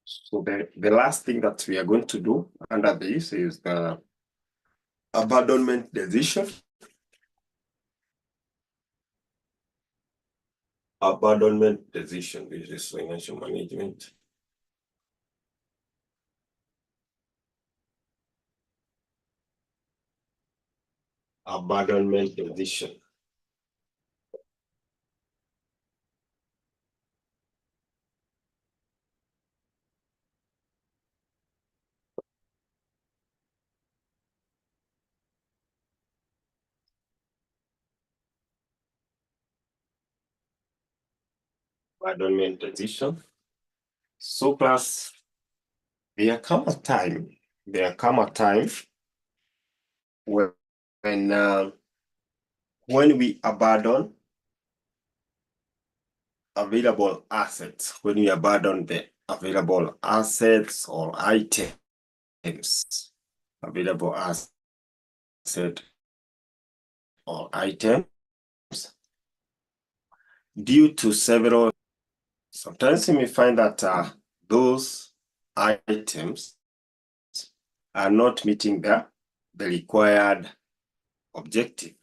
So the last thing that we are going to do under this is the abandonment decision. Abandonment decision, this is financial management. Abandonment decision. Abandonment decision. So class, there come a time when we abandon available assets, when we abandon the available assets or items, available asset or items, due to several, sometimes you may find that those items are not meeting the required objective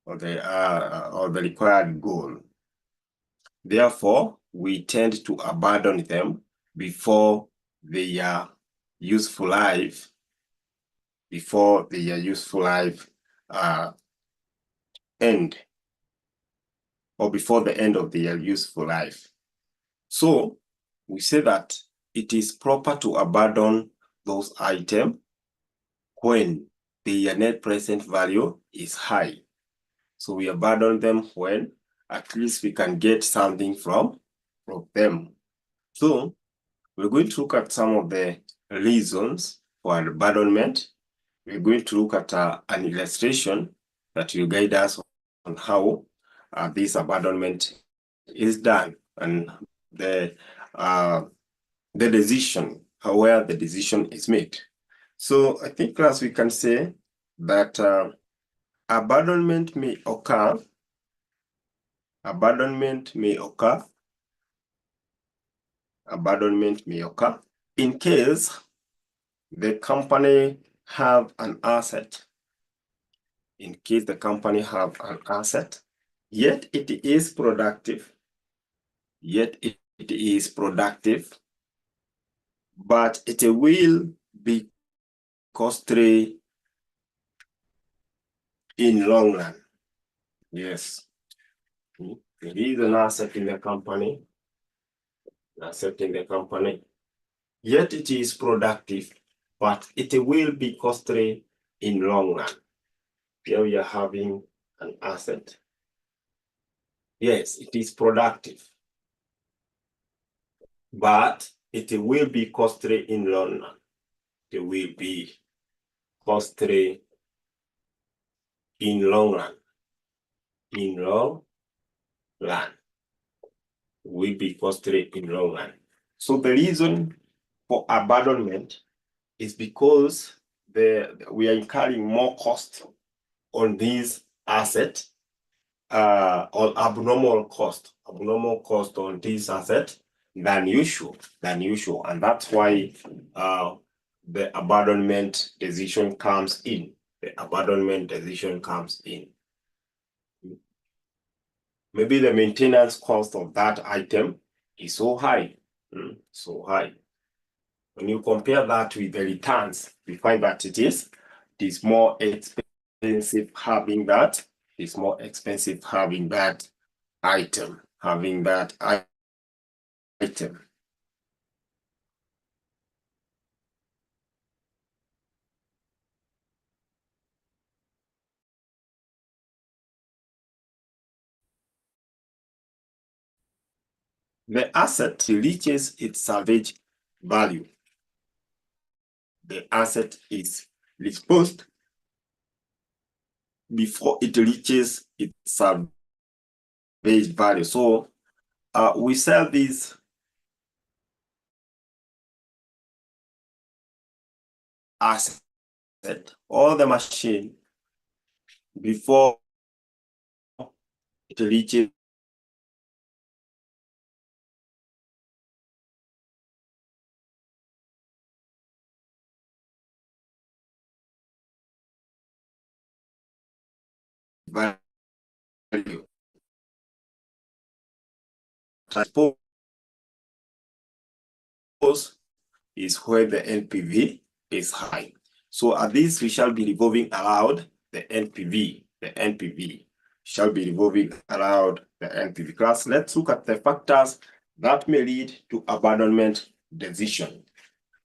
or the required goal. Therefore, we tend to abandon them before their useful life, end, or before the end of their useful life. So we say that it is proper to abandon those items when their net present value is high. So we abandon them when at least we can get something from them. So we're going to look at some of the reasons for abandonment. We're going to look at an illustration that will guide us on how this abandonment is done and the decision, where the decision is made. So I think, class, we can say that abandonment may occur in case the company have an asset. In case the company have an asset, yet it is productive, but it will be costly in long run. Yes, there is an asset in the company, yet it is productive, but it will be costly in long run. Here we are having an asset. Yes, it is productive, but it will be costly in long run. It will be costly in long run. Will be costly in long run. So the reason for abandonment is because we are incurring more cost on these assets, or abnormal cost on this asset than usual, and that's why the abandonment decision comes in. Maybe the maintenance cost of that item is so high, When you compare that with the returns, we find that it is more expensive having that. It's more expensive having that item. The asset reaches its salvage value. The asset is disposed before it reaches its salvage value. So we sell this asset or the machine before it reaches value. Transpose is where the NPV is high. So at this, we shall be revolving around the NPV. The NPV shall be revolving around the NPV. Class, let's look at the factors that may lead to abandonment decision.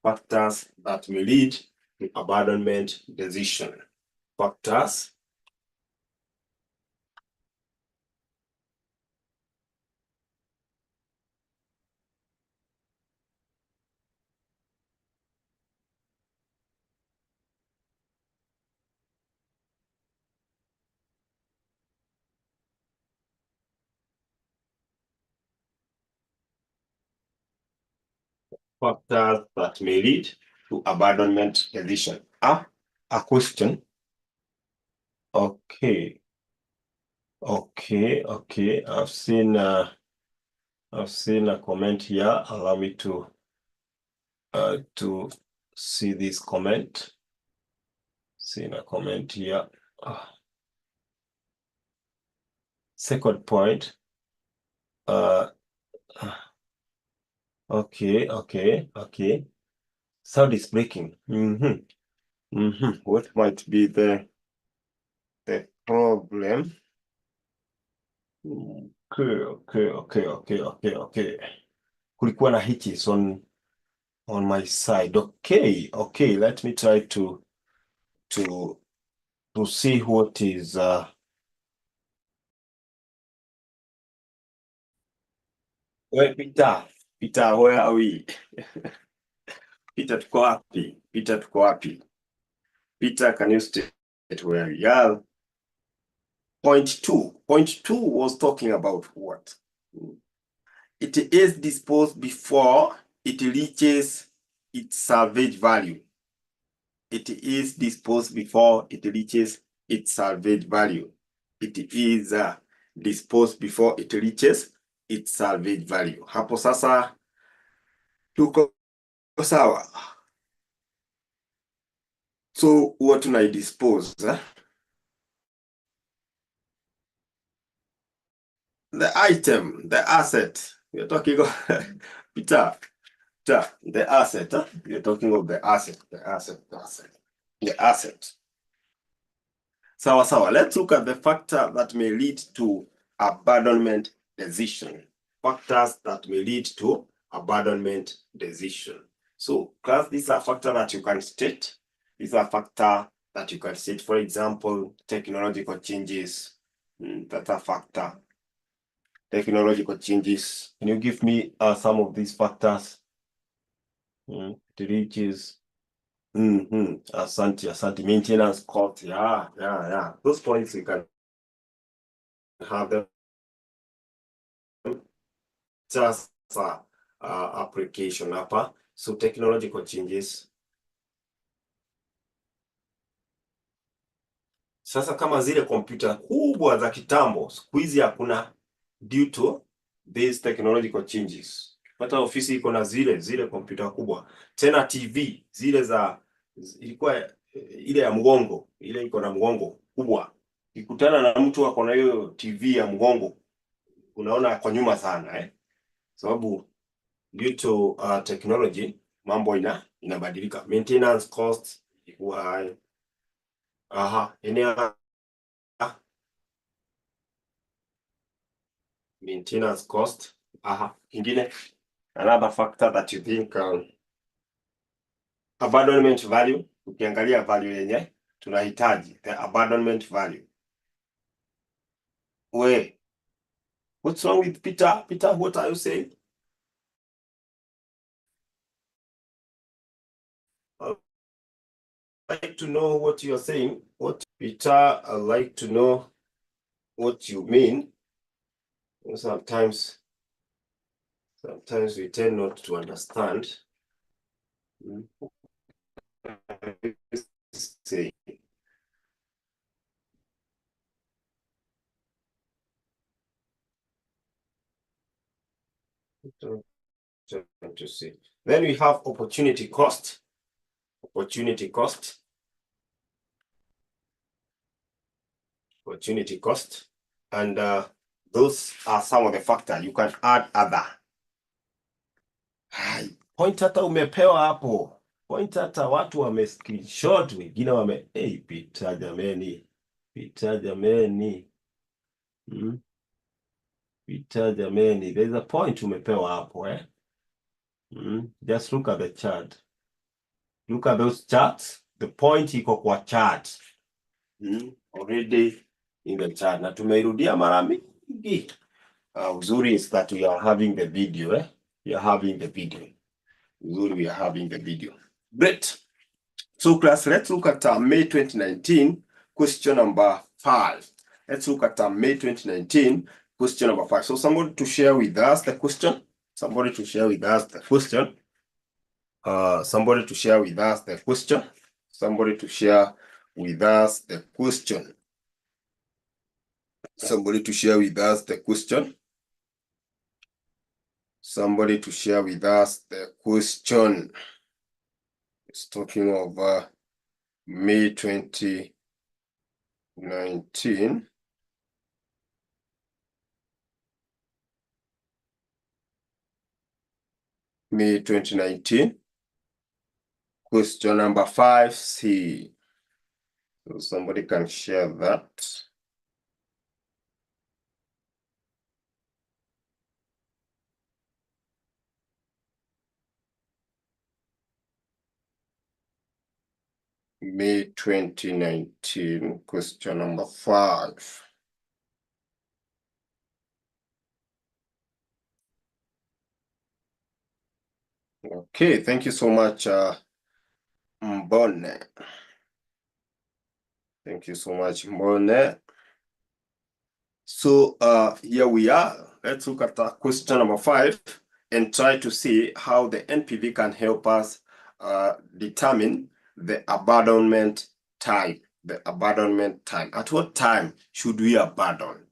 Factors that may lead to abandonment decision. Factors that may lead to abandonment decision. A question. Okay. I've seen a comment here. Allow me to see this comment. Seen a comment here. Second point. Okay. Sound is breaking. What might be the problem? Okay. Kulikuwa na hitches on my side. Okay. Let me try to see what is Wait, Peter, where are we? Peter, tuko wapi? Peter, can you state where we are? Point two was talking about what? It is disposed before it reaches its salvage value. It is disposed before it reaches its salvage value. It is disposed before it reaches its salvage value. Hapo sasa tuko sawa. So what do I dispose? The item, the asset. We're talking of Peter, the asset. You're talking of the asset. Sawa. Let's look at the factor that may lead to abandonment decision. Factors that may lead to abandonment decision. So, class, these are factors that you can state. These are factors that you can state. For example, technological changes. That's a factor. Technological changes. Can you give me some of these factors? It reaches. Asante. Maintenance cost. Yeah. Those points you can have them just application hapa. So technological changes. Sasa kama zile kompyuta kubwa za kitambo, siku hizi hakuna due to these technological changes. Hata ofisi iko na zile kompyuta kubwa. Tena TV zile ilikuwa ile ya mgongo, ile iko na mgongo kubwa. Ukikutana na mtu ako na hiyo TV ya mgongo, unaona kwa nyuma sana sababu due to technology mambo inabadilika. Maintenance cost ikuwa maintenance cost. Ingine, another factor that you think abandonment value. Ukiangalia value yenye tunahitaji, the abandonment value. What's wrong with Peter? Peter, what are you saying? I'd like to know what you're saying. Peter, I'd like to know what you mean. Sometimes we tend not to understand. Say. To see. Then we have opportunity cost. opportunity cost, and those are some of the factors. You can add other. Hai, point hata umepewa hapo. Point hata watu wame screenshot, wengine wame Peter jameni. Peter jameni. Peter jameni. There's a point umepewa hapo Just look at the chart. Look at those charts. The point iko kwa chart. Already in the chart. Na tumeirudia mara mingi. Uzuri is that we are having the video. We are having the video. Uzuri, we are having the video. Great. So class, let's look at May 2019, question number 5. Let's look at May 2019, question number 5. So somebody to share with us the question. Somebody to share with us the question. Somebody to share with us the question. Somebody to share with us the question. Somebody to share with us the question. Somebody to share with us the question. It's talking of May 2019. May 2019. Question number 5C. So somebody can share that. May 2019, question number 5. Okay, thank you so much, Mbone. Thank you so much, Mbone. So here we are. Let's look at question number 5 and try to see how the NPV can help us determine the abandonment time. The abandonment time. At what time should we abandon?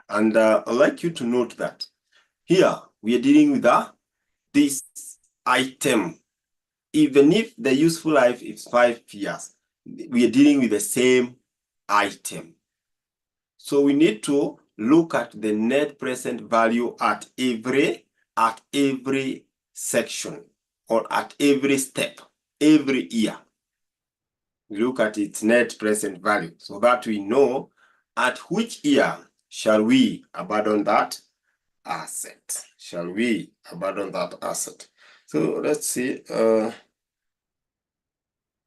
And I'd like you to note that here we are dealing with this item. Even if the useful life is 5 years, we are dealing with the same item. So we need to look at the net present value at every section or at every step, every year. We look at its net present value so that we know at which year shall we abandon that asset. Shall we abandon that asset? So let's see.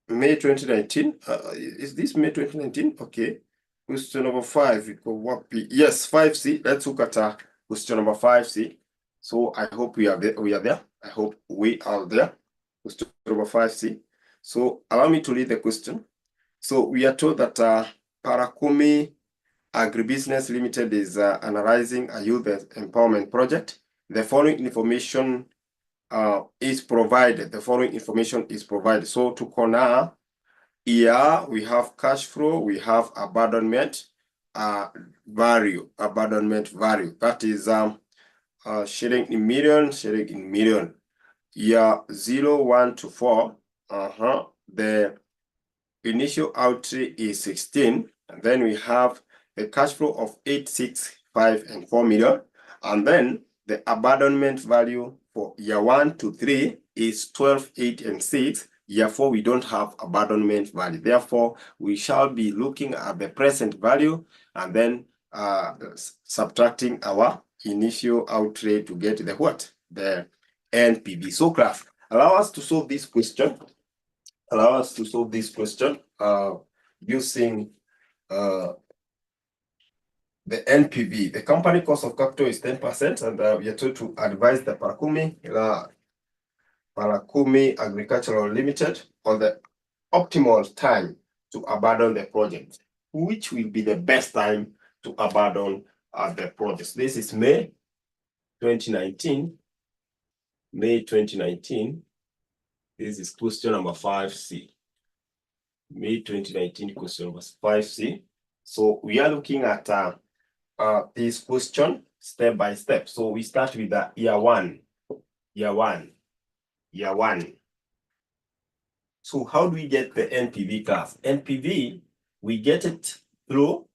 May 2019. Is this May 2019? Okay. Question number 5. Yes, 5C. Let's look at question number 5C. So I hope we are there. I hope we are there. Question number 5C. So allow me to read the question. So we are told that 𝒂𝒂𝒊𝒏𝒄𝒂𝒍 Agribusiness Limited is analyzing a youth empowerment project. The following information is provided. The following information is provided. So to corner here we have cash flow, we have abandonment value. That is shilling in million. Year 0, 1 to 4. The initial outlay is 16, and then we have the cash flow of 8, 6, 5, and 4 million, and then the abandonment value for year 1 to 3 is 12, 8, and 6. Year 4 we don't have abandonment value. Therefore, we shall be looking at the present value and then subtracting our initial outlay to get the what? The NPV. So class, allow us to solve this question. Allow us to solve this question using the NPV. The company cost of capital is 10%, and we are told to advise the 𝒂𝒂𝒊𝒏𝒄𝒂𝒍 Agricultural Limited on the optimal time to abandon the project. Which will be the best time to abandon the project? This is May 2019. May 2019. This is question number 5C. May 2019, question number 5C. So we are looking at this question step by step. So we start with the year 1. So how do we get the NPV class? NPV, we get it through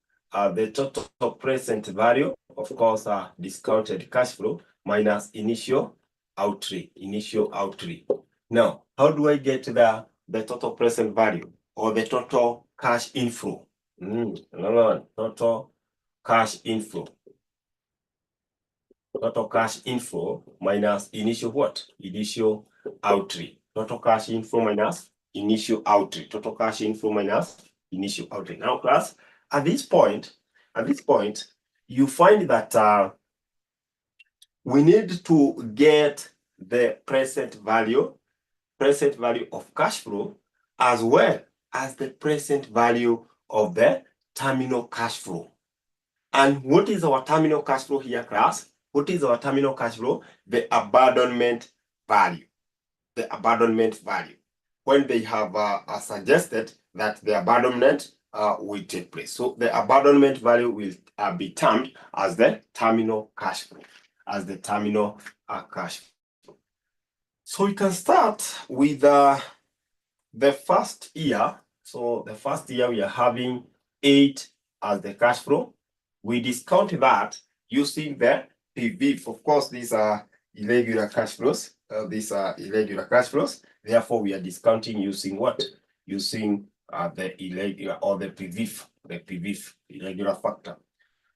the total present value, of course, discounted cash flow minus initial outlay. Now, how do I get the total present value or the total cash inflow? Total cash inflow. Total cash inflow minus initial what? Initial outlay. Total cash inflow minus initial outlay. Total cash inflow minus initial outlay. Now, class, at this point, you find that we need to get the present value of cash flow as well as the present value of the terminal cash flow. And what is our terminal cash flow here, class? What is our terminal cash flow? The abandonment value. The abandonment value. When they have suggested that the abandonment will take place. So the abandonment value will be termed as the terminal cash flow. As the terminal cash flow. So we can start with the first year. So the first year we are having 8 as the cash flow. We discount that using the PV. Of course, these are irregular cash flows. Therefore, we are discounting using what? Using the irregular or the PV, irregular factor.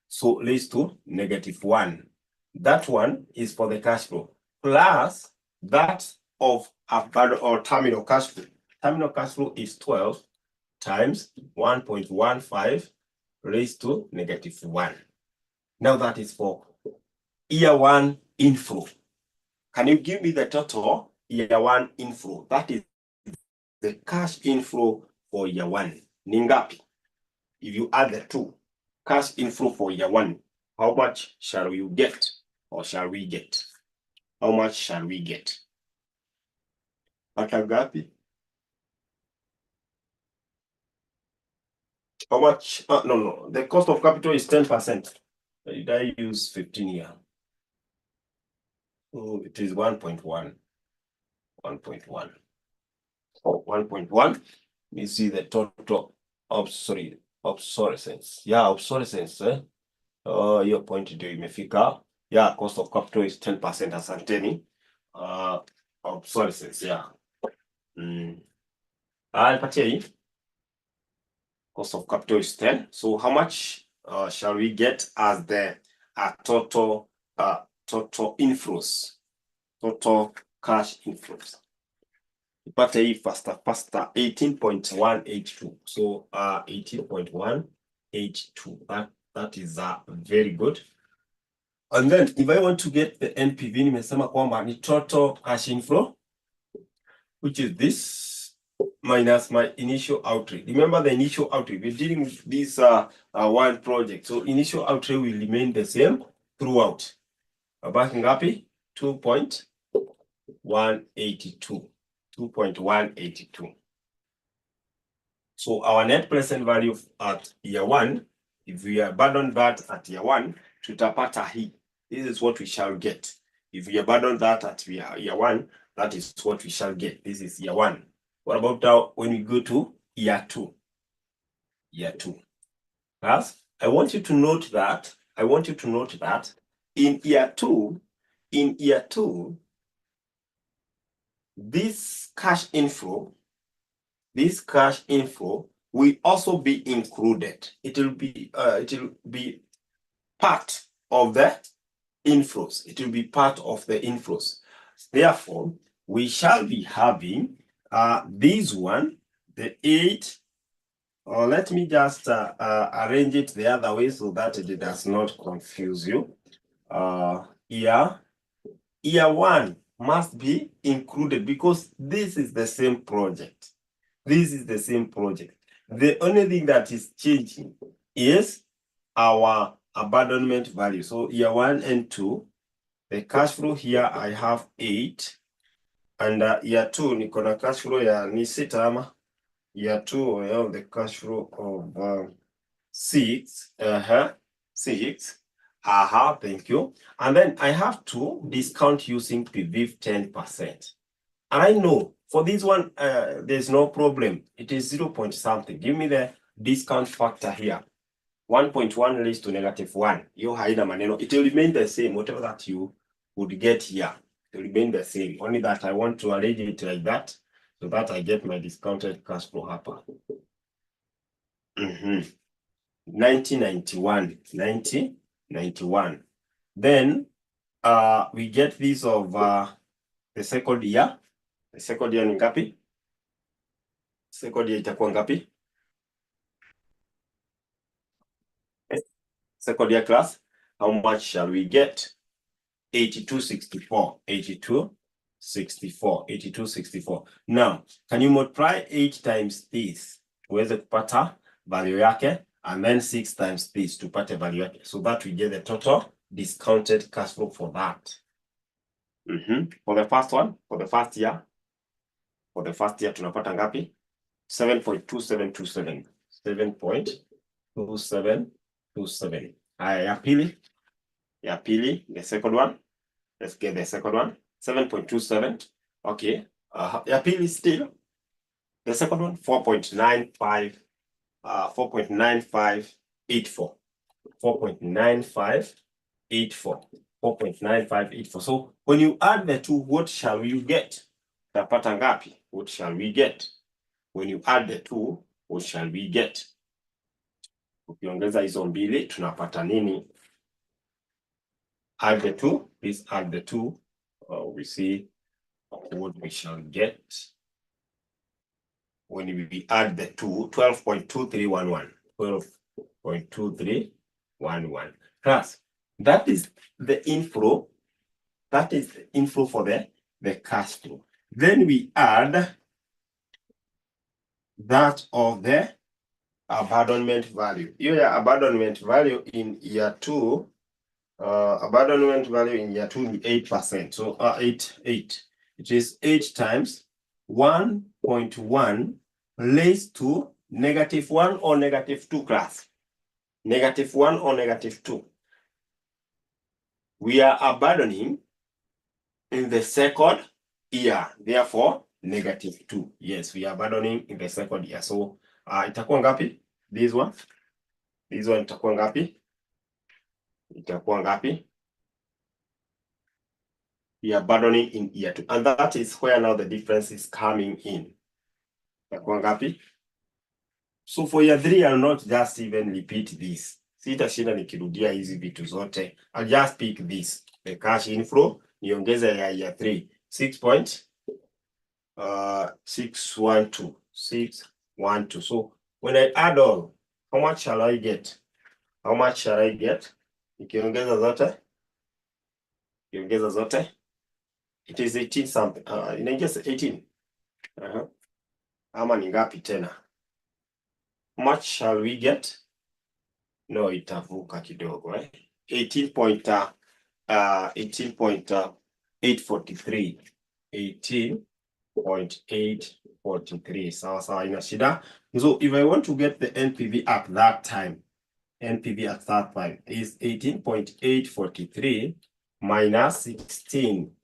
So let's do -1. That one is for the cash flow plus that of abandoned or terminal cash flow. Terminal cash flow is 12 times 1.15 raised to -1. Now that is for year 1 inflow. Can you give me the total year 1 inflow? That is the cash inflow for year 1. Ningapi? If you add the two, cash inflow for year 1, how much shall you get or shall we get? How much shall we get? Gapi? How much? No. The cost of capital is 10%. Did I use 15 here? Oh, it is 1.1. 1.1. Oh, 1.1. You see the total obsolescence. Yeah, obsolescence. Your point ndio imefika. Yeah, cost of capital is 10%. Asanteni. Obsolescence. Yeah. Nipatie hii. Cost of capital is 10. So how much shall we get as the total inflows? Total cash inflows. Nipate hii faster. 18.182. So 18.182. That is very good. And then if I want to get the NPV, nimesema kwamba ni total cash inflow, which is this minus my initial outlay. Remember the initial outlay. We're dealing with this one project. So initial outlay will remain the same throughout. Abaki ngapi? 2.182. 2.182. So our net present value at year 1, if we abandon that at year 1, tutapata hii. This is what we shall get. If we abandon that at year 1, that is what we shall get. This is year 1. What about now when we go to year 2? Year 2. Class, I want you to note that in year 2, this cash inflow will also be included. It will be part of the inflows. It will be part of the inflows. Therefore, we shall be having this one, the 8. Or let me just arrange it the other way so that it does not confuse you. Year 1 must be included because this is the same project. The only thing that is changing is our abandonment value. So year 1 and 2, the cash flow here I have 8, and year 2 niko na cash flow ya ni 6 ama. Year 2 I have the cash flow of 6. 6. Thank you. And then I have to discount using PV 10%. And I know for this one, there's no problem. It is 0 point something. Give me the discount factor here. 1.1 raised to -1. Hiyo haina maneno. It will remain the same. Whatever that you would get here, it will remain the same. Only that I want to arrange it like that so that I get my discounted cash flow hapa. 1991. Then we get this of the second year. The second year ni ngapi? Second year itakuwa ngapi? Second year class, how much shall we get? 8264. Now, can you multiply 8 times this tuweze kupata value yake, and then 6 times this tupate value yake, so that we get the total discounted cash flow for that. For the first one, for the first year tunapata ngapi? 7.2727. 7.2727. Haya, ya pili, the second one. Let's get the second one. 7.27. Okay. Ya pili still. The second one, 4.95. 4.9584. 4.9584. So when you add the two, what shall you get? Tapata ngapi? What shall we get? When you add the two, what shall we get? Ukiongeza hizo mbili, tunapata nini? Add the two. Please add the two. We see what we shall get when we add the two. 12.2311. 12.2311. Plus, that is the inflow. That is the inflow for the cash flow. Then we add that of the abandonment value. Your abandonment value in year 2. Abandonment value in year 2 is 8%. So 8. It is 8 times 1.1 raised to -1 or -2 class. -1 or -2. We are abandoning in the second year. Therefore, -2. Yes, we are abandoning in the second year. So itakuwa ngapi? This one itakuwa ngapi? Itakuwa ngapi? We are abandoning in year 2. And that is where now the difference is coming in. Itakuwa ngapi? So for year 3, I'll not just even repeat this. Sitashinda nikirudia hizi vitu zote. I'll just pick this. The cash inflow, niongeze ya year 3. 6.612. So when I add all, how much shall I get? How much shall I get? Nikiongeza zote. It is 18 something. Inaingia 18. Ama ni ngapi tena? How much shall we get? No, itavuka kidogo, 18.843. 18.843. Sawa, ina shida. So if I want to get the NPV at that time, is 18.843 minus 16.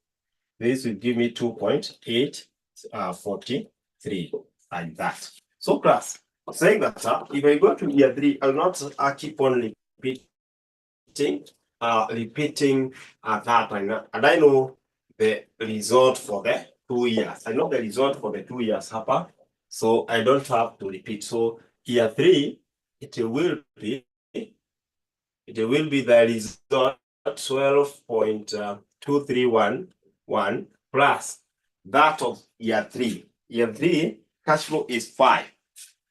This will give me 2.843, like that. So class, saying that if I go to year 3, I'll not keep on repeating that. And I know the result for the 2 years. I know the result for the 2 years hapa, so I don't have to repeat. So year 3, it will be the result 12.2311 plus that of year 3. Year 3 cash flow is 5.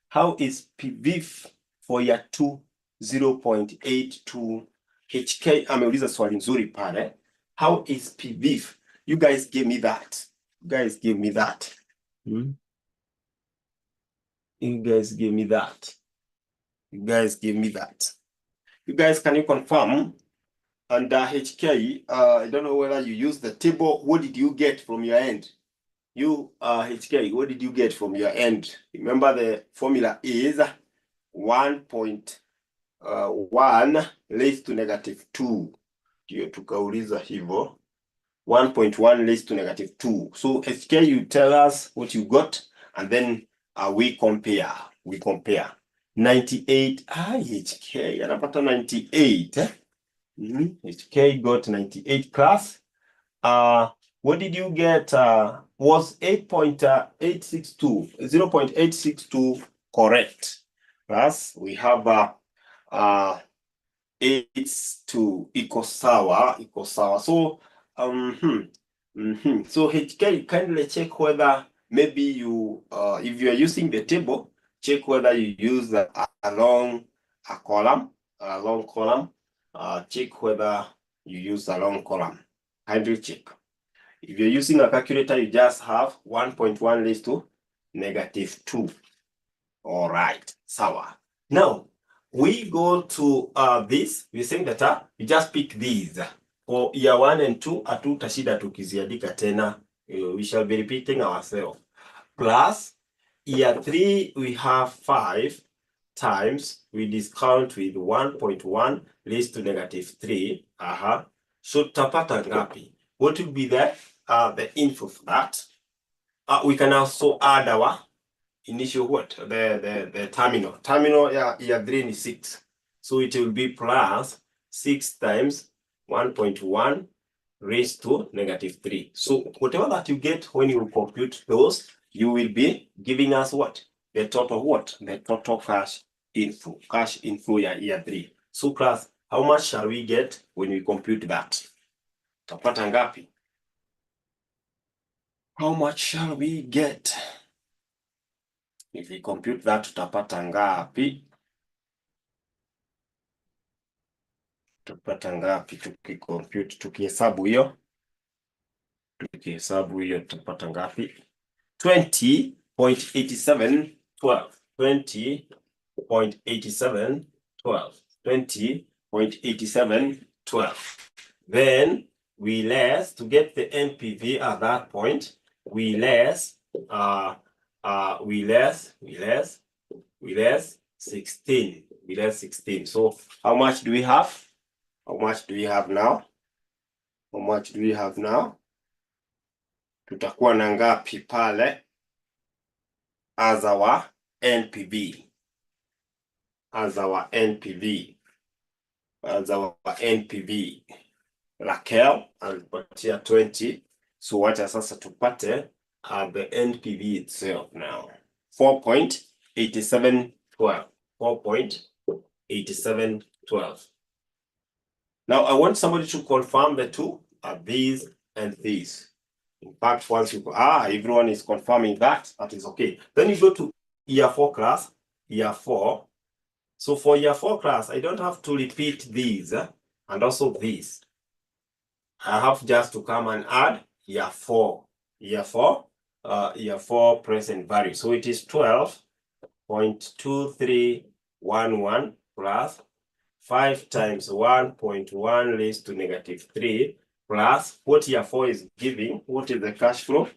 How is PVIF for year 2? 0.82. HK ameuliza swali nzuri pale. How is PVIF? You guys give me that. You guys give me that. You guys give me that. You guys, can you confirm? And HK, I don't know whether you use the table. What did you get from your end? You, HK, what did you get from your end? Remember the formula is 1.1 raised to -2. Ndio tukauliza hivyo. 1.1 raised to -2. So HK, you tell us what you got, and then we compare. 98. HK anapata 98. HK got 98 class. What did you get? Was 8.862, 0.862 correct? Plus we have 8 to equal sawa. So so HK, kindly check whether maybe you if you are using the table, check whether you use along a column, check whether you use a long column. Kindly check. If you're using a calculator, you just have 1.1 raised to -2. All right, sawa. Now we go to this. We're saying that you just pick these for year 1 and 2. Hatutashida tukiziandika tena. We shall be repeating ourselves. Plus year 3 we have 5 times we discount with 1.1 raised to -3. So tutapata ngapi? What will be the info for that? We can also add our initial the terminal. Year 3 is 6. So it will be plus 6 times 1.1 raised to -3. So whatever that you get when you compute those, you will be giving us what? The total what? The total cash inflow. Cash inflow year 3. So class, how much shall we get when we compute that? Tapata ngapi? How much shall we get? If we compute that, tutapata ngapi? Tutapata ngapi tukicompute, tukihesabu hiyo? Tukihesabu hiyo tutapata ngapi? 20.8712. 20.8712. 20.8712. Then we less, to get the NPV at that point, we less 16. We less 16. So how much do we have? How much do we have now? How much do we have now? Tutakuwa na ngapi pale as our NPV? As our NPV. As our NPV. Raquel alipatia 20. So wacha sasa tupate the NPV itself now. 4.8712. 4.8712. Now I want somebody to confirm the two are these and these. In fact, once you everyone is confirming that is okay. Then you go to year 4 class, year 4. So for year 4 class, I don't have to repeat these and also these. I have just to come and add year 4. Year 4 present value. So it is 12.2311 plus 5 times 1.1 raised to -3 plus what year 4 is giving. What is the cash flow?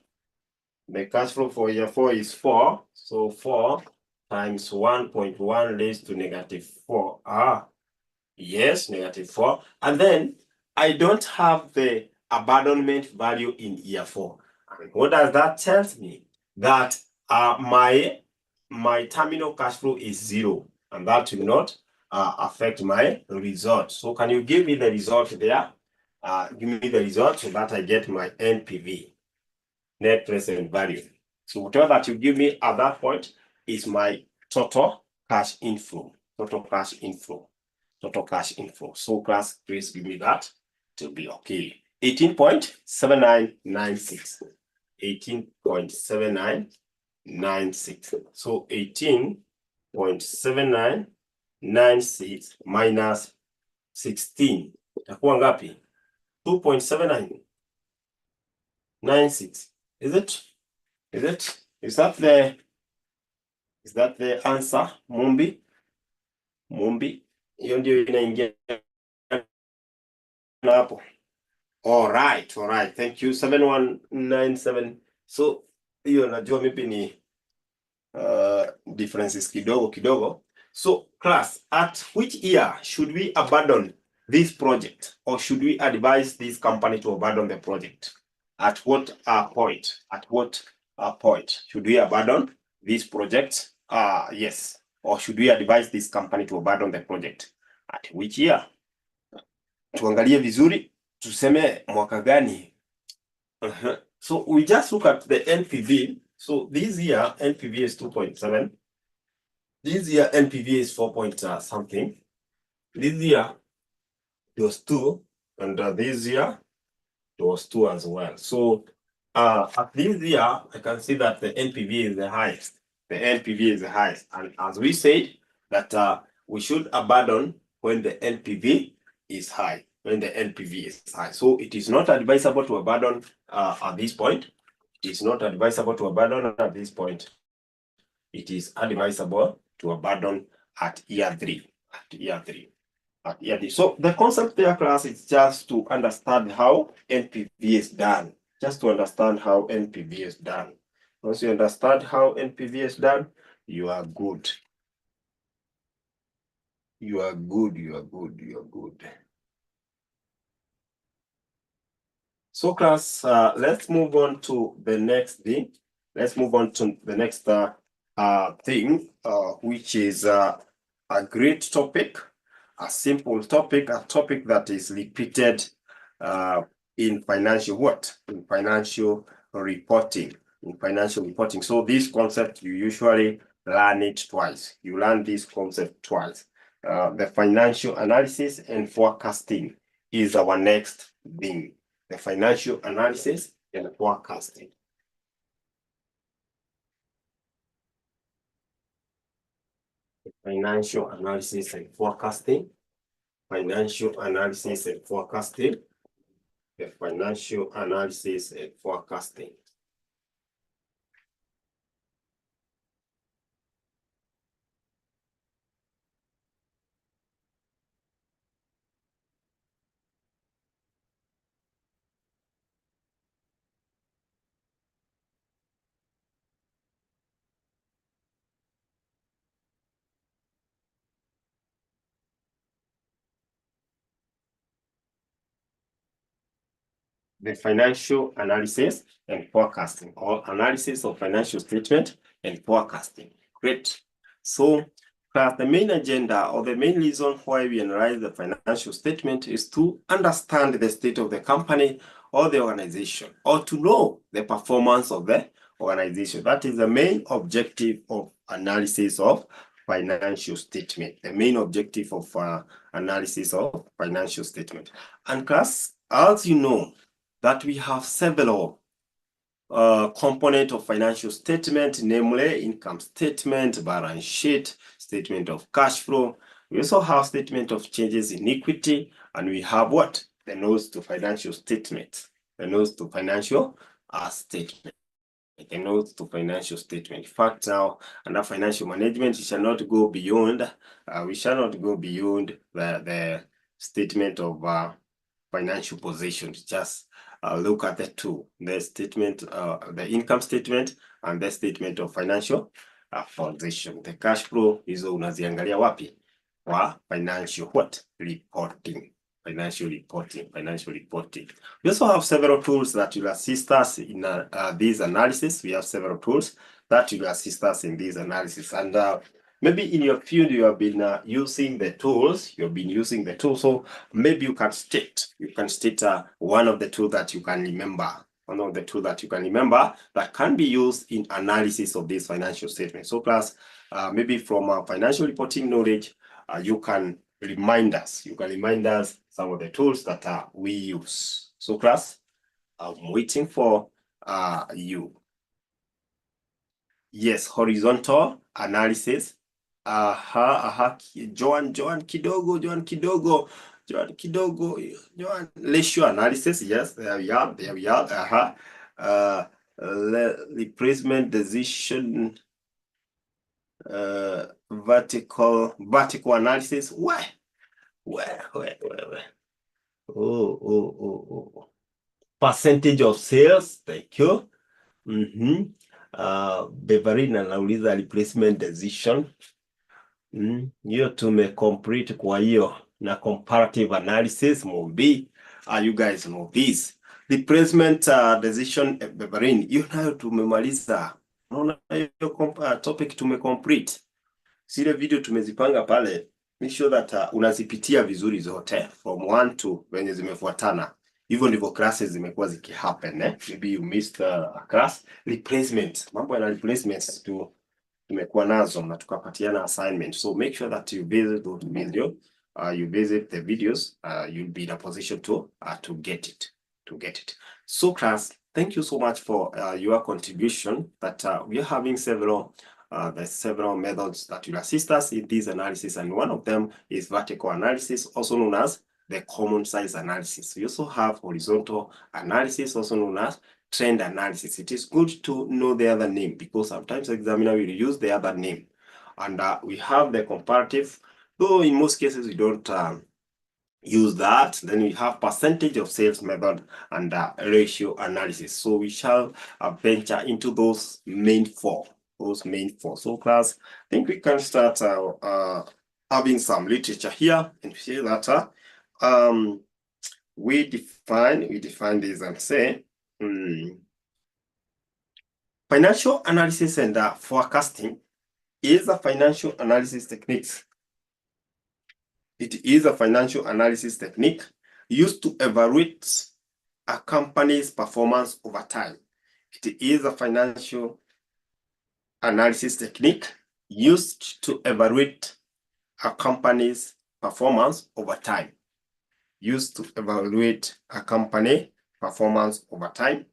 The cash flow for year 4 is 4. So 4 times 1.1 raised to -4. Yes, -4. And then I don't have the abandonment value in year 4. And what does that tell me? That my terminal cash flow is 0, and that will not affect my result. So can you give me the result there? Give me the result so that I get my NPV, net present value. So whatever that you give me at that point is my total cash inflow. Total cash inflow. Total cash inflow. So class, please give me that to be okay. 18.7996. 18.7996. So 18.7996 minus 16. Itakuwa ngapi? 2.7996. Is it? Is that the answer? Mumbi? Hiyo ndio inaingia hapo. All right. Thank you. 7197. So hiyo najua maybe ni differences kidogo. So class, at which year should we abandon this project, or should we advise this company to abandon the project? At what point? At what point should we abandon this project? Yes. or should we advise this company to abandon the project? At which year? Tuangalie vizuri, tuseme mwaka gani? So we just look at the NPV. So this year NPV is 2.7. This year NPV is 4 point something. This year it was 2, and this year it was 2 as well. So at this year, I can see that the NPV is the highest. The NPV is the highest, and as we said that we should abandon when the NPV is high. When the NPV is high, so it is not advisable to abandon at this point. It is not advisable to abandon at this point. It is advisable to abandon at year 3. At year 3. At year 3. So the concept there, class, is just to understand how NPV is done. Just to understand how NPV is done. Once you understand how NPV is done, you are good. You are good. You are good. You are good. So class, let's move on to the next thing. Let's move on to the next thing, which is a great topic, a simple topic, a topic that is repeated in financial what? In financial reporting. In financial reporting. So this concept, you usually learn it twice. You learn this concept twice. The financial analysis and forecasting is our next thing. The financial analysis and forecasting. The financial analysis and forecasting. Financial analysis and forecasting. The financial analysis and forecasting. The financial analysis and forecasting, or analysis of financial statement and forecasting. Great. So, the main agenda or the main reason why we analyze the financial statement is to understand the state of the company or the organization, or to know the performance of the organization. That is the main objective of analysis of financial statement. The main objective of analysis of financial statement. And class, as you know, that we have several components of financial statement, namely income statement, balance sheet, statement of cash flow. We also have statement of changes in equity, and we have what? The notes to financial statement. The notes to financial statement. The notes to financial statement. In fact, now under financial management, we shall not go beyond. The statement of financial positions. Just look at the two, the statement, the income statement and the statement of financial position. The cash flow hizo unaziangalia wapi? Kwa financial what? Reporting. Financial reporting. We also have several tools that will assist us in this analysis. We have several tools that will assist us in this analysis. And maybe in your field, you have been using the tools. So maybe you can state one of the tools that you can remember. One of the tools that you can remember that can be used in analysis of this financial statement. So class, maybe from financial reporting knowledge, you can remind us some of the tools that we use. So class, I'm waiting for you. Yes, horizontal analysis. Joan kidogo. Ratio analysis. Yes, there we are. Replacement decision. Vertical analysis. Where? Oh. Percentage of sales. Thank you. Beverina anauliza replacement decision. Hiyo tumecomplete kwa hiyo na comparative analysis maybe. You guys know this. Replacement decision, Beverina, hiyo nayo tumemaliza. Unaona hiyo topic tumecomplete. zile video tumezipanga pale, make sure that unazipitia vizuri zote from 1 to venye zimefuatana. Hivyo ndivyo classes zimekuwa zikihappen, Maybe you missed a class. Replacement, mambo ya replacements tumekuwa nazo na tukapatiana assignment. So make sure that you visit those video, you visit the videos, you'll be in a position to get it. So class, thank you so much for your contribution. That we are having there's several methods that will assist us in this analysis, and one of them is vertical analysis, also known as the common size analysis. We also have horizontal analysis, also known as trend analysis. It is good to know the other name because sometimes the examiner will use the other name. And we have the comparative, though in most cases we don't use that. Then we have percentage of sales method and ratio analysis. So we shall venture into those main four. So class, I think we can start having some literature here and see that we define this and say financial analysis and forecasting is a financial analysis technique. It is a financial analysis technique used to evaluate a company's performance over time. It is a financial analysis technique used to evaluate a company's performance over time. Used to evaluate a company performance over time.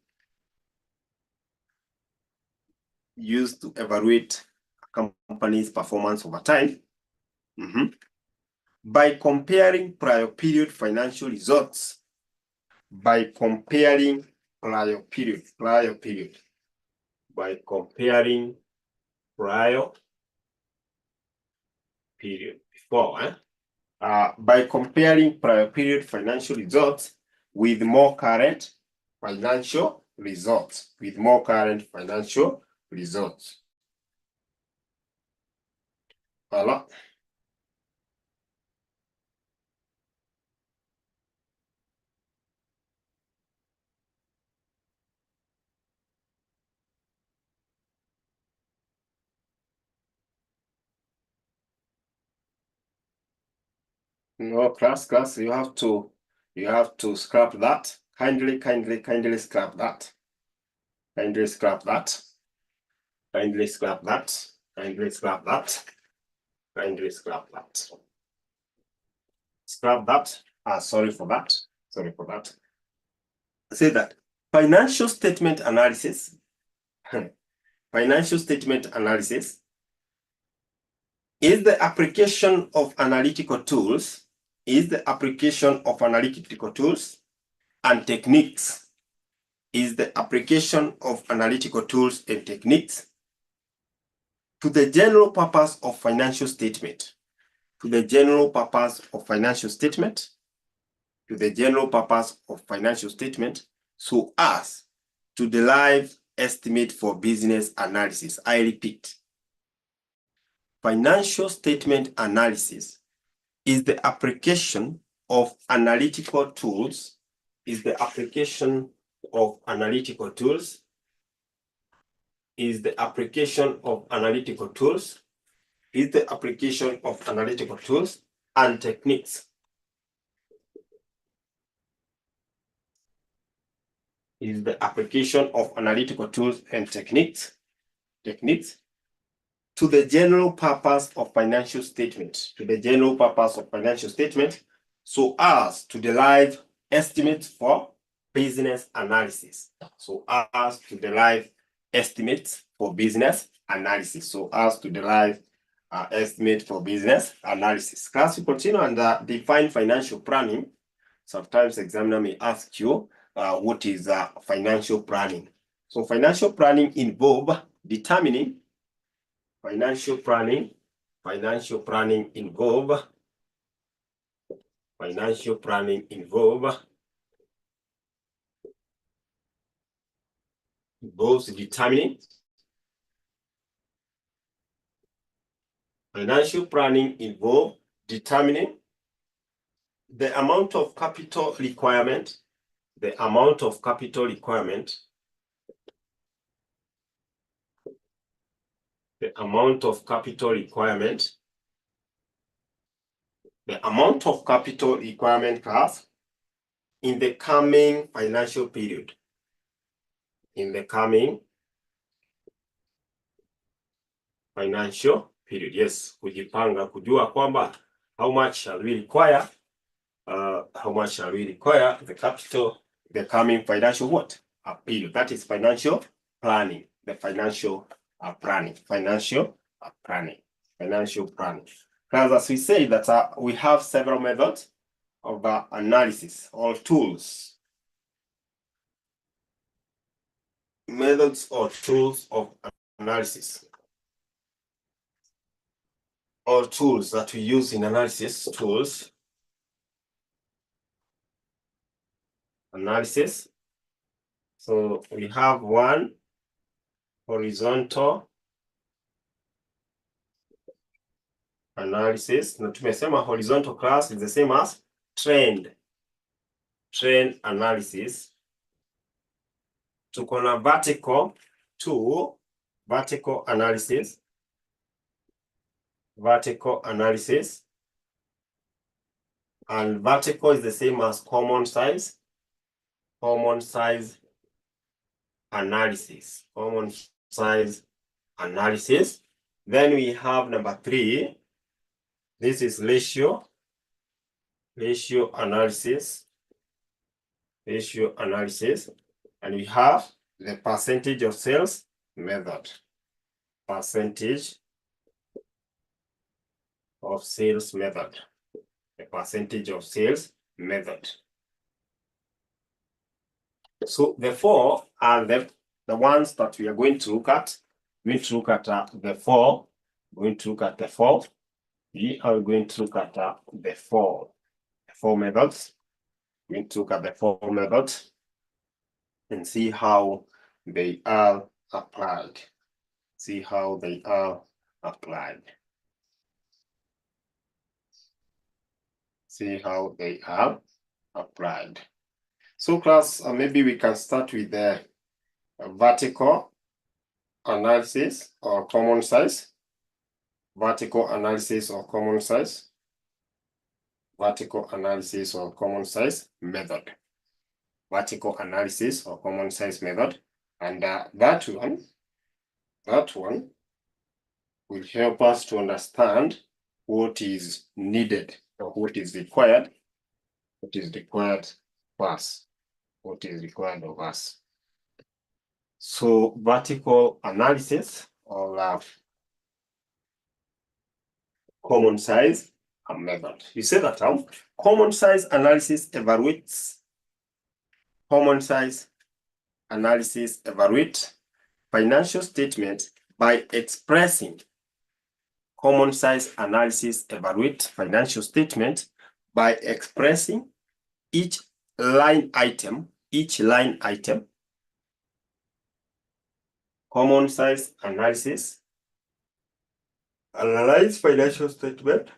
Used to evaluate a company's performance over time. By comparing prior period financial results. By comparing prior period. By comparing prior period before. By comparing prior period financial results with more current financial results. Voilà. No, class, you have to scrap that. Kindly scrap that. Scrap that. Sorry for that. Say that financial statement analysis. Financial statement analysis is the application of analytical tools. And techniques. Is the application of analytical tools and techniques to the general purpose of financial statement. So as to derive estimate for business analysis. I repeat. Financial statement analysis is the application of analytical tools. Is the application of analytical tools and techniques. Is the application of analytical tools and techniques to the general purpose of financial statement. So as to derive estimates for business analysis. Class, you continue and define financial planning. Sometimes the examiner may ask you what is financial planning. So financial planning involve determining. Financial planning involves determining. Financial planning involves determining the amount of capital requirement. the amount of capital requirement. The amount of capital requirement class in the coming financial period. In the coming financial period. Yes, kujipanga kujua kwamba how much shall we require the capital the coming financial what? A period. That is financial planning. The financial planning. Financial planning. Financial planning. Now, as we say that we have several methods of analysis or tools. Methods or tools of analysis. Or tools that we use in analysis. Tools. Analysis. So we have one horizontal analysis. Na tumesema horizontal class is the same as trend analysis. Tuko na vertical analysis. Vertical analysis. And vertical is the same as common size analysis. Common size analysis. Then we have number 3. This is ratio analysis. Ratio analysis. And we have the percentage of sales method. Percentage of sales method. The percentage of sales method. So the 4 are the ones that we are going to look at. We're going to look at the 4. We're going to look at the 4. We are going to look at the 4 methods. We're going to look at the 4 methods and see how they are applied. See how they are applied. See how they are applied. So class, maybe we can start with the vertical analysis or common size. Vertical analysis or common size. Vertical analysis or common size method. Vertical analysis or common size method. And that one will help us to understand what is needed or what is required. What is required of us. What is required of us. So vertical analysis or common size method. You say that common size analysis evaluates. Common size analysis evaluates financial statements by expressing. Common size analysis evaluates financial statement by expressing each line item. Common size analysis analyze financial statement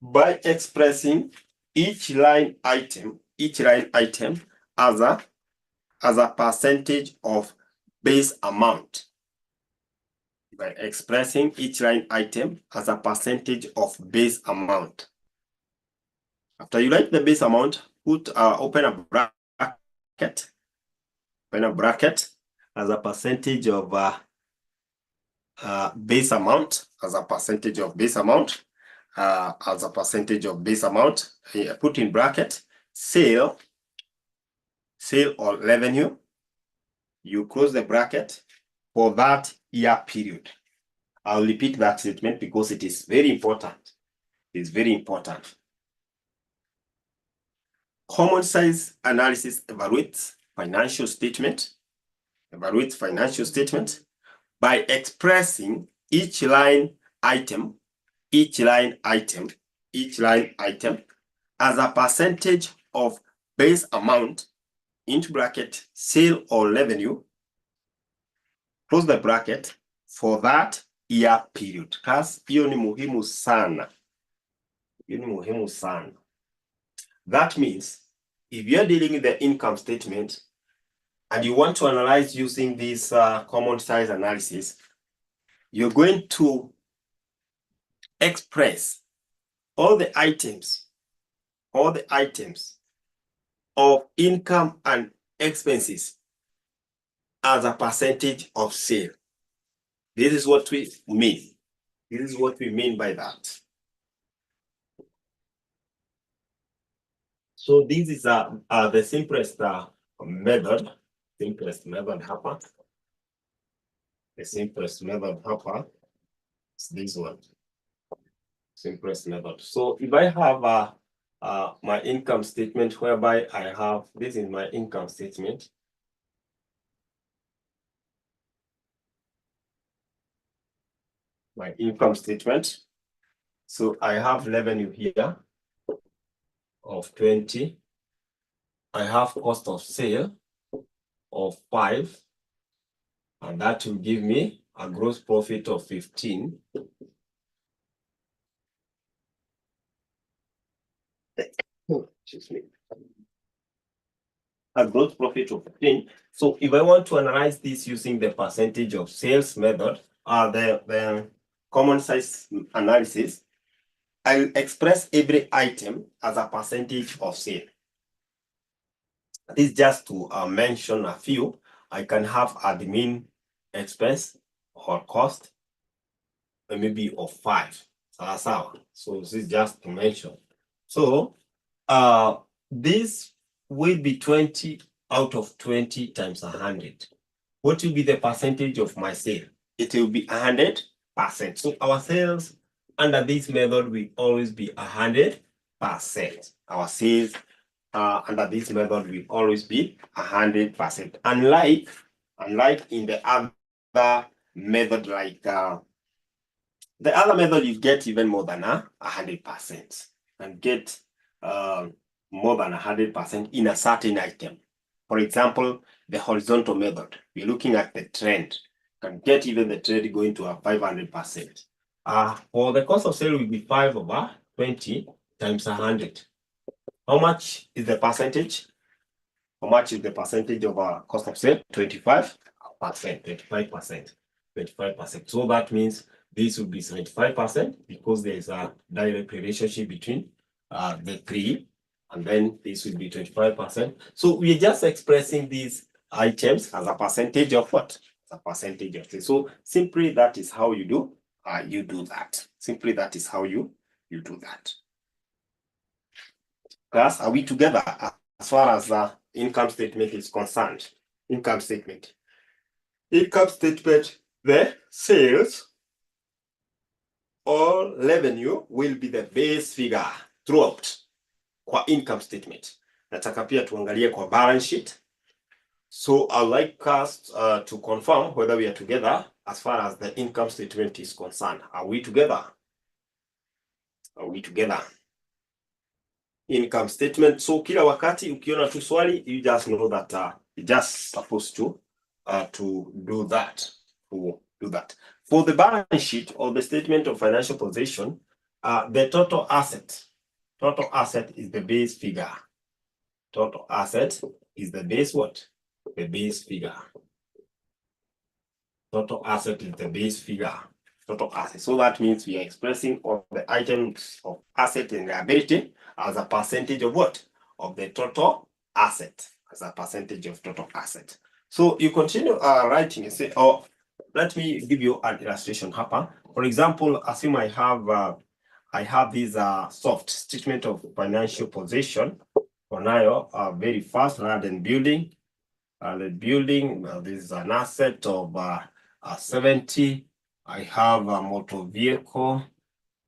by expressing each line item as a percentage of base amount. By expressing each line item as a percentage of base amount. After you write the base amount, open a bracket. Open a bracket as a percentage of base amount. As a percentage of base amount. As a percentage of base amount. Put in bracket sale or revenue. You close the bracket for that year period. I'll repeat that statement because it is very important. It's very important. Common size analysis evaluates financial statement. Evaluates financial statement by expressing each line item as a percentage of base amount into bracket sale or revenue. Close the bracket for that year period. Class, hiyo ni muhimu sana. Hiyo ni muhimu sana. That means if you're dealing with the income statement and you want to analyze using this common size analysis, you're going to express all the items of income and expenses as a percentage of sale. This is what we mean. This is what we mean by that. So this is the simplest method. Simplest method hapa. The simplest method hapa is this one. Simplest method. So if I have my income statement whereby I have, this is my income statement. My income statement. So I have revenue here of 20. I have cost of sale of 5. And that will give me a gross profit of 15. Excuse me. A gross profit of 15. So if I want to analyze this using the percentage of sales method, the common size analysis, I'll express every item as a percentage of sale. This is just to mention a few. I can have admin expense or cost, maybe of 5. So this is just to mention. So this will be 20 out of 20 times 100. What will be the percentage of my sale? It will be 100%. So our sales under this method will always be 100%. Our sales under this method will always be 100%. Unlike in the other method, like the other method, you get even more than 100% and get more than 100% in a certain item. For example, the horizontal method, we're looking at the trend, can get even the trend going to a 500%. For the cost of sale will be 5 over 20 times 100. How much is the percentage? How much is the percentage of our cost of sale? 25%. 25%. So that means this will be 75% because there is a direct relationship between the 3, and then this will be 25%. So we're just expressing these items as a percentage of what? As a percentage of this. So simply that is how you do that. Simply that is how you do that. Class, are we together as far as the income statement is concerned? Income statement. Income statement, the sales or revenue will be the base figure throughout kwa income statement. Nataka pia tuangalie kwa balance sheet. So I'd like us to confirm whether we are together as far as the income statement is concerned. Are we together? Are we together? Income statement. So kila wakati ukiona tu swali, you just know that you're just supposed to do that. For the balance sheet or the statement of financial position, the total asset is the base figure. Total asset is the base what? The base figure. Total asset is the base figure. Total asset. So that means we are expressing all the items of asset and liability as a percentage of what? Of the total asset. As a percentage of total asset. So you continue writing and say, oh, let me give you an illustration hapa. For example, assume I have this soft statement of financial position. Onayo, very fast land and building. The building, this is an asset of 70. I have a motor vehicle.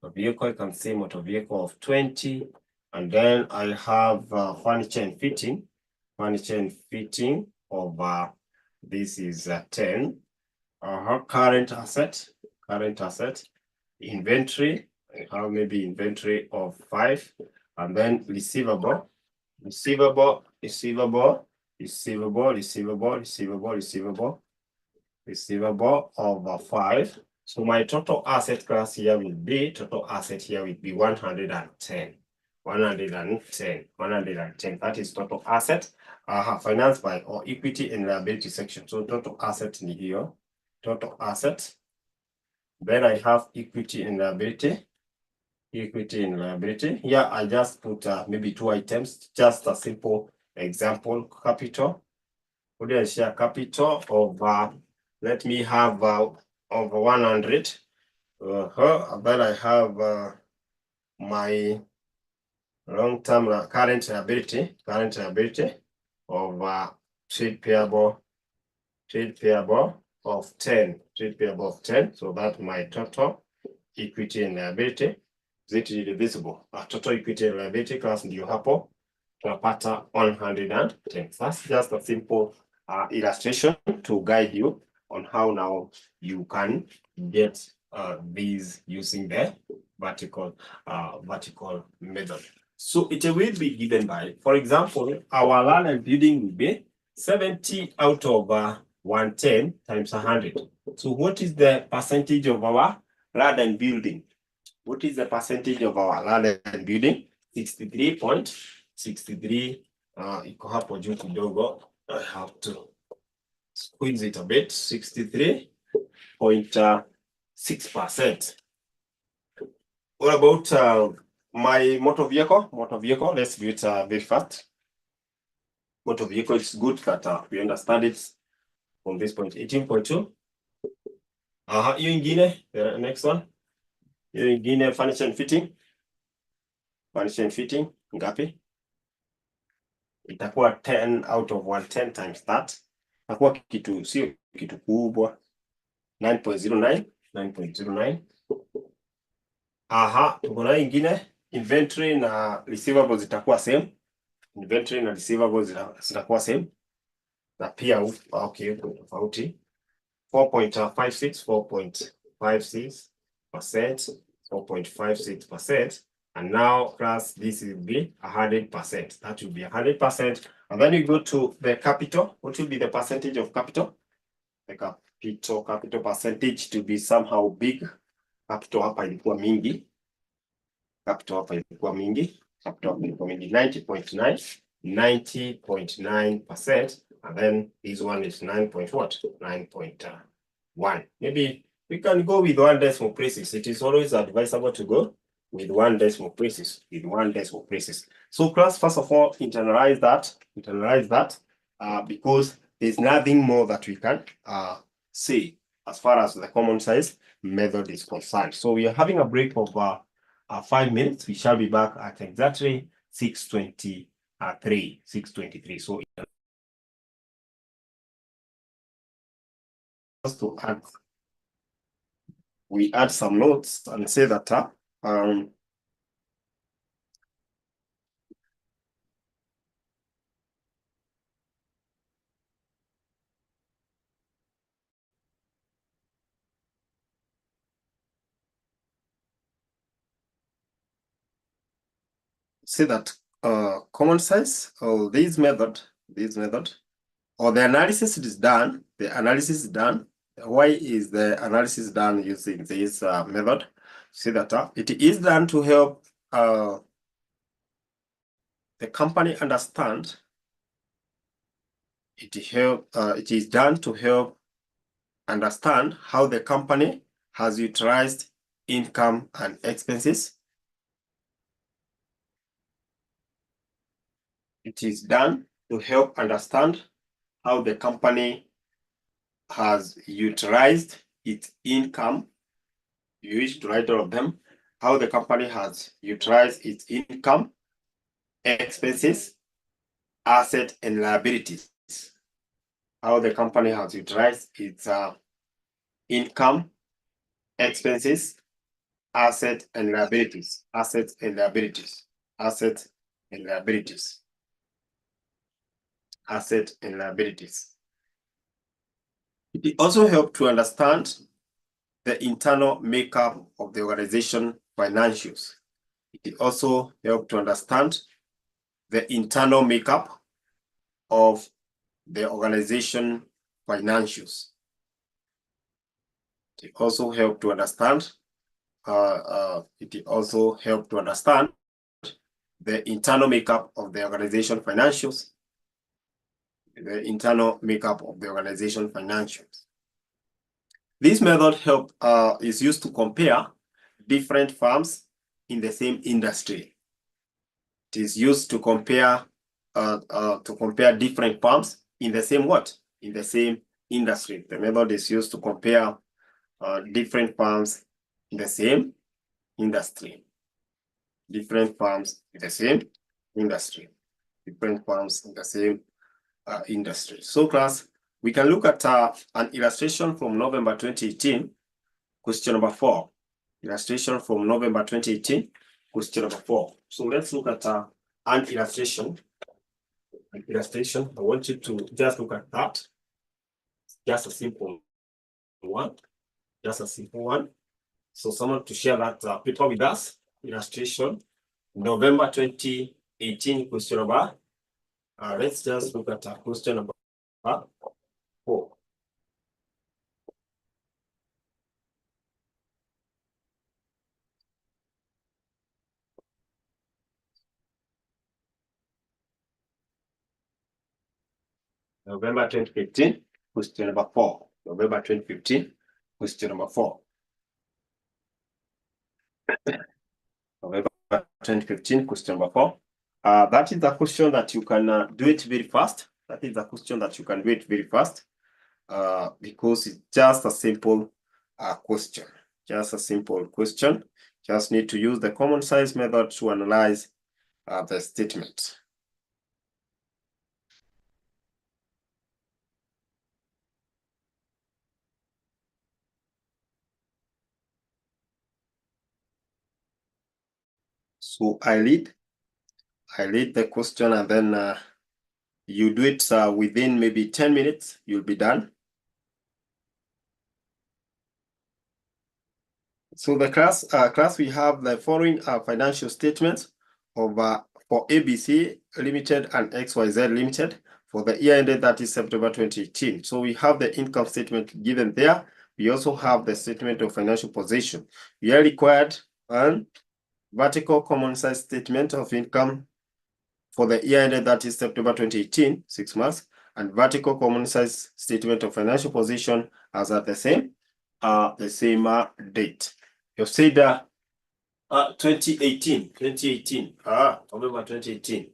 I can say motor vehicle of 20. And then I have furniture and fitting. Furniture and fitting of this is 10. Current asset. Inventory. I have maybe inventory of 5. And then receivable of 5. So my total asset class here will be 110. 110. That is total asset. Financed by or equity and liability section. So total asset in here. Total asset Then I have equity and liability. Equity and liability. Here I just put maybe 2 items, just a simple example. Capital. Would share capital of let me have of 100. Then I have my long-term current liability of trade payable of 10. So that's my total equity and liability. Is divisible? Total equity and liability class ndio hapo tunapata 110. That's just a simple illustration to guide you on how now you can get these using the vertical method. So it will be given by, for example, our land and building will be 70 out of 110 times 100. So what is the percentage of our land and building? What is the percentage of our land and building? 63.63. Iko hapo juu kidogo. I have to squeeze it a bit. 63.6%. What about my motor vehicle? Let's do it very fast. Motor vehicle, it's good that we understand it from this point. 18.2. Hiyo ingine, the next one. Hiyo ingine, furniture and fitting. Ngapi? Itakuwa 10 out of 110 times that. Itakuwa kitu, sio kitu kubwa. 9.09. Tuko na ingine, inventory na receivables zitakuwa same. Zitakuwa same. Na pia okay, tofauti. 4.56%. And now class, this will be 100%. That will be 100%. And then you go to the capital. What will be the percentage of capital? The capital percentage to be somehow big. Capital hapa ilikuwa mingi. 90.9%. And then this one is 9.1. Maybe we can go with 1 decimal places. It is always advisable to go with 1 decimal places. So class, first of all, internalize that because there's nothing more that we can say as far as the common size method is concerned. So we are having a break of 5 minutes. We shall be back at exactly 6:23. So just to add, we add some notes and say that common size or this method or the analysis is done. Why is the analysis done using this method? See that it is done to help the company understand. It is done to help understand how the company has utilized income and expenses. It is done to help understand how the company has utilized its income. You wish to write all of them. How the company has utilized its income, expenses, assets, and liabilities. How the company has utilized its income, expenses, assets, and liabilities. It also helps to understand the internal makeup of the organization financials. It also helps to understand the internal makeup of the organization financials. It also helps to understand the internal makeup of the organization financials. This method is used to compare different firms in the same industry. It is used to compare different firms in the same what? In the same industry. The method is used to compare different firms in the same industry. Different firms in the same industry. Different firms in the same industry. So class, we can look at an illustration from November 2018, question number 4. Illustration from November 2018, question number 4. So let's look at an illustration. An illustration, I want you to just look at that. Just a simple one. Just a simple one. So someone to share that paper with us. Illustration, November 2018, question number. Let's just look at question number 4. November 2015, question number 4. November 2015, question number 4. November 2015, question number 4. That is the question that you can do it very fast. That is the question that you can do it very fast because it's just a simple question. Just a simple question. Just need to use the common size method to analyze the statement. So I read the question and then you do it within maybe 10 minutes, you'll be done. So the class we have the following financial statements of for ABC Limited and XYZ Limited for the year ended that is September 2018. So we have the income statement given there. We also have the statement of financial position. We are required an vertical common size statement of income for the year ended that is September 2018, 6 months, and vertical common size statement of financial position as at the same date. You've said 2018, November 2018.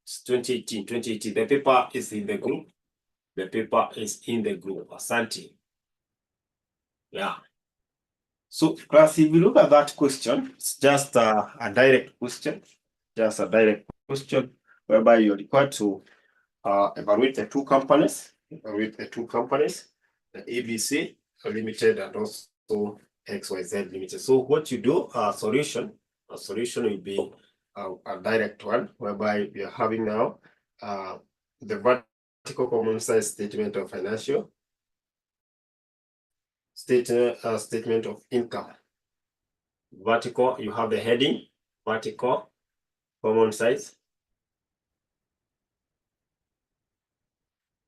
It's 2018. The paper is in the group. The paper is in the group. Asante. Yeah. So, class, if you look at that question, it's just a direct question. Just a direct question whereby you're required to evaluate the two companies. Evaluate the two companies, the ABC Limited and also XYZ Limited. So what you do, a solution will be a direct one, whereby we are having now the vertical common size statement of financial statement of income. Vertical, you have the heading, vertical common size,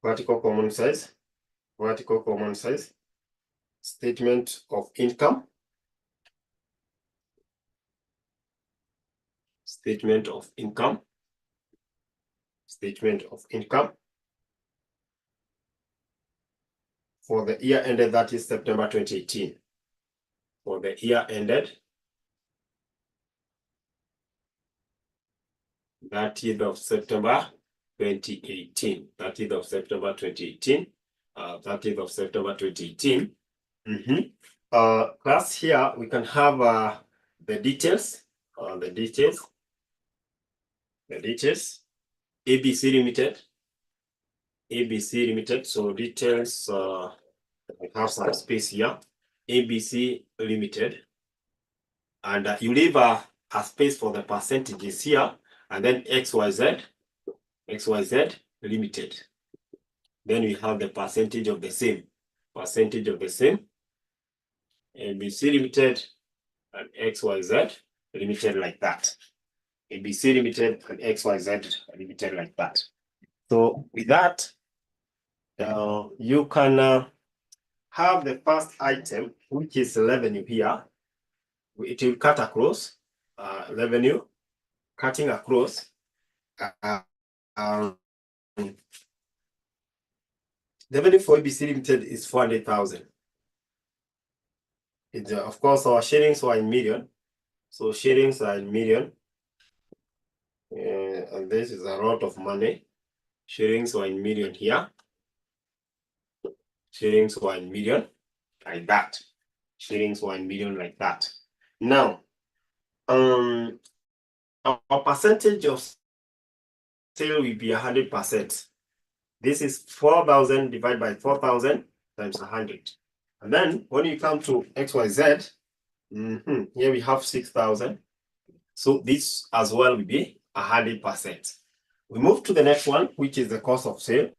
vertical common size, vertical common size, statement of income, statement of income, statement of income for the year ended that is September 2018. For the year ended 30th of September 2018. 30th of September 2018. 30th of September 2018. Class, here we can have the details. The details. ABC Limited. ABC Limited. So details. We have some space here. ABC Limited. And you leave a space for the percentages here. And then XYZ Limited. Then we have the percentage of the same. Percentage of the same. ABC Limited and XYZ Limited like that. ABC Limited and XYZ Limited like that. So with that, you can have the first item, which is revenue here. It will cut across revenue, cutting across. The revenue for ABC Limited is 400,000. It's, of course, our shillings were in million. So shillings are in million. And this is a lot of money. Shillings were in million here. Shillings were in million, like that. Shillings were in million, like that. Now, our percentage of sale will be 100%. This is 4,000 divided by 4,000 times 100. And then when you come to XYZ, here we have 6,000. So this as well will be 100%. We move to the next one, which is the cost of sale.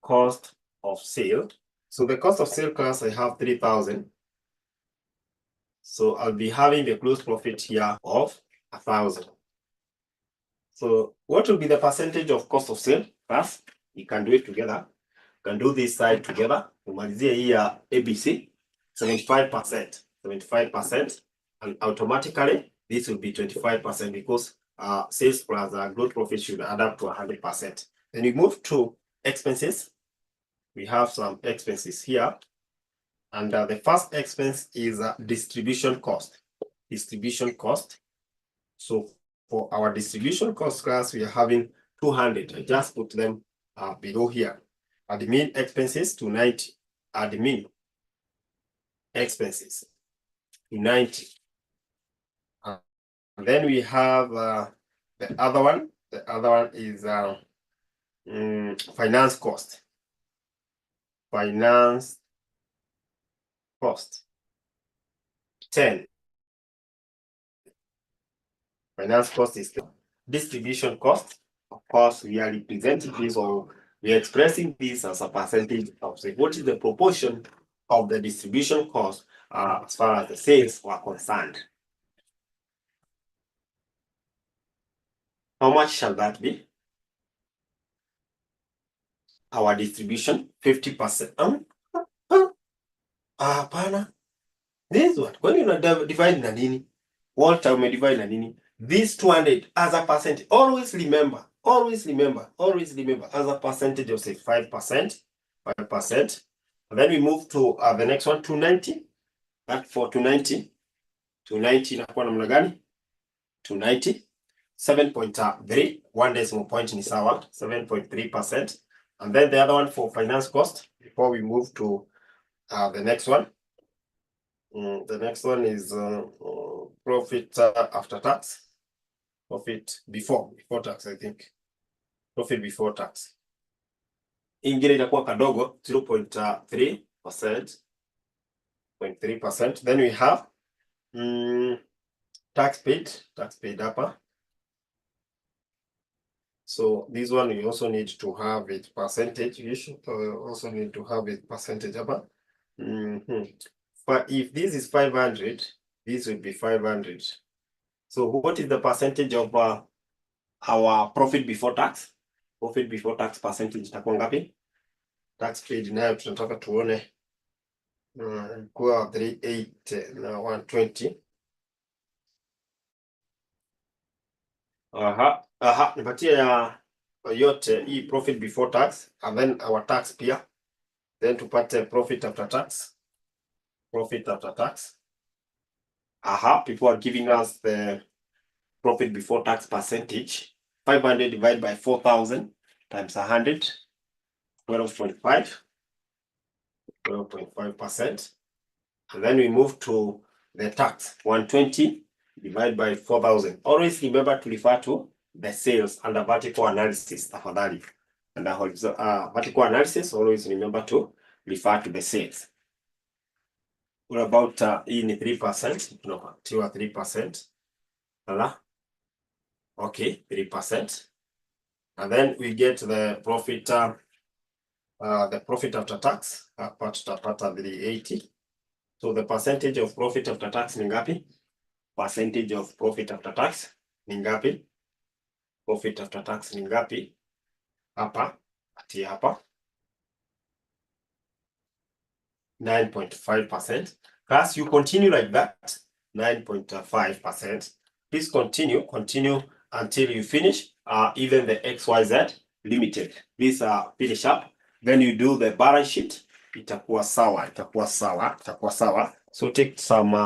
Cost of sale. So the cost of sale class, I have 3,000. So I'll be having the close profit here of 1,000. So what will be the percentage of cost of sale class? You can do it together. You can do this side together. Umalizie hii ya ABC, 75%. 75%. And automatically, this will be 25% because sales plus gross profit should add up to 100%. Then we move to expenses. We have some expenses here. And the first expense is distribution cost. Distribution cost. So for our distribution cost class, we are having 200. I just put them below here. Admin expenses to 90. Admin expenses to 90. And then we have the other one. The other one is finance cost. Finance cost 10. Finance cost is distribution cost. Of course, we are representing this, or we are expressing this as a percentage of sales. What is the proportion of the distribution cost as far as the sales are concerned? How much shall that be? Our distribution 50%. Hapana. This one. When you divide na nini? What time we divide na nini? This 200 as a percent. Always remember as a percentage of say 5%. 5%. And then we move to the next one, 290. That for 290. 290 inakuwa namna gani? 290. 7.3. 1 decimal point ni sawa. 7.3%. And then the other one for finance cost, before we move to the next one. The next one is profit after tax. Profit before tax, I think. Profit before tax. Ingine itakuwa kadogo, 0.3%. 0.3%. Then we have tax paid hapa. So this one we also need to have it percentage. You should also need to have it percentage hapa. But if this is 500, this will be 500. So what is the percentage of our profit before tax? Profit before tax percentage itakuwa ngapi? Tax paid nayo tunataka tuone kwa 380 na 120. Nipatie ya yote hii profit before tax and then our tax pia. Then tupate profit after tax. Profit after tax. People are giving us the profit before tax percentage. 500 divided by 4,000 times 100. 12.5. 12.5%. And then we move to the tax. 120 divided by 4,000. Always remember to refer to the sales under vertical analysis. Tafadhali. Under vertical analysis, always remember to refer to the sales. What about hii ni 3%? Tunapatiwa 3%. Okay, 3%. And then we get the profit after tax. Hapa tutapata 380. So the percentage of profit after tax ni ngapi? Percentage of profit after tax ni ngapi? Profit after tax ni ngapi? Hapa, atia hapa. 9.5%. Class, you continue like that. 9.5%. Please continue until you finish even the XYZ limited. Please finish up. Then you do the balance sheet. itakuwa sawa. So take some